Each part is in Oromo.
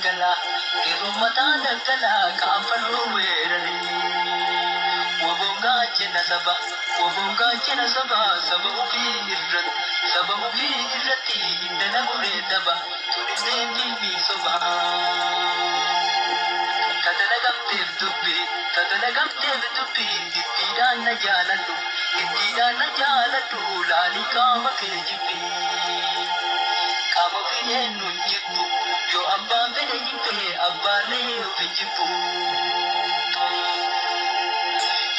dagala, kirumata dagala, kaamfaloo weeraree. Wabonga chena saba, saba ufi irratti, indana gure daba, tunise mimi soba. Tadala gamteef dubbi, diddiidhaan na jaaladhu, laali qaama kee jibbi. Qaama fi eenyuun jibbu, yoo abbaan fedhe jibbe, abbaallee ofi jibbu.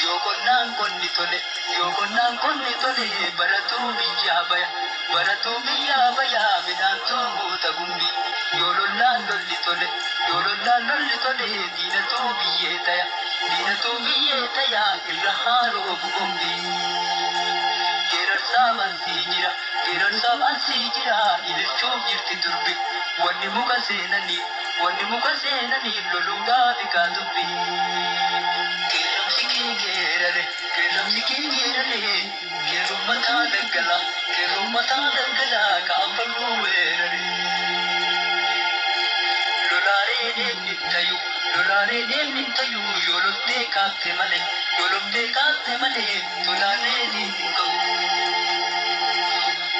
Yoo qonnaan qonni tole, baratuu biyyaa baya, midhaantuu guuta gumbi. Yoo lollaan lolli tole, diinatuu biyyee taya, irra haaroo gugumbi. Geerarsaaf ansii jira, ililchuuf jirti durbi. Wanni muka seenanii, loluudhaaf ikaa dubbi. Keeramsi kee geerare, keerummataa daggala, kaanfaluu weerare. Lolaareen eenyuun tayu, yoo loftee kaatte malee, tolaaleen hin ta'u.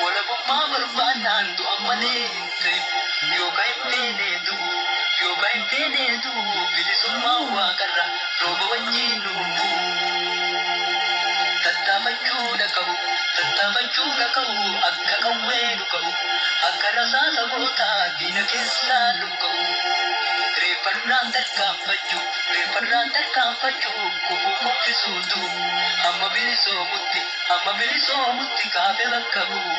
Walabummaa barbaadaan du'an malee hin ta'e, yookaan hin feenee du'u, bilisummaa waaqarra rooba wajjin nuumbu. Tattaafachuu dhaqa'u, akka qawwee dhuka'u, akka rasaasa gootaa diina keessaa dhuka'u. Reeffarraan tarkaanfachuu, kufuu kuffisuu du'u, hamma bilisoomutti kaafee bakka bu'u.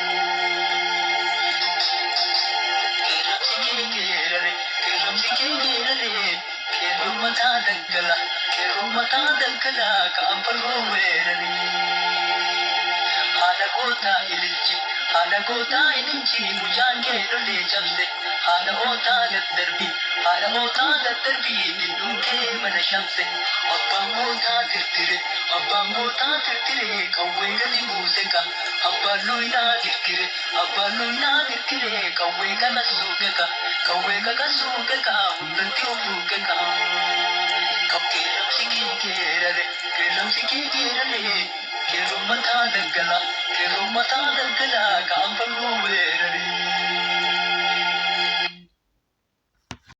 Keerramsi kee geerare, keerummataa daggala, kaanfaloo weerare. Haala gootaa ililchi, mucaan kee lolee cabse. Haala ootaa daddarbi, midhuun kee mana shamse. Abbaan mootaa tirtire, qawwee gadi buuse ka. Abbaan luynaa dirkire, qawwee kakasuuke ka, hundatti of ruuke ka. Keerramsi kee geerare, keerummataa daggala, kaanfaluu weerare.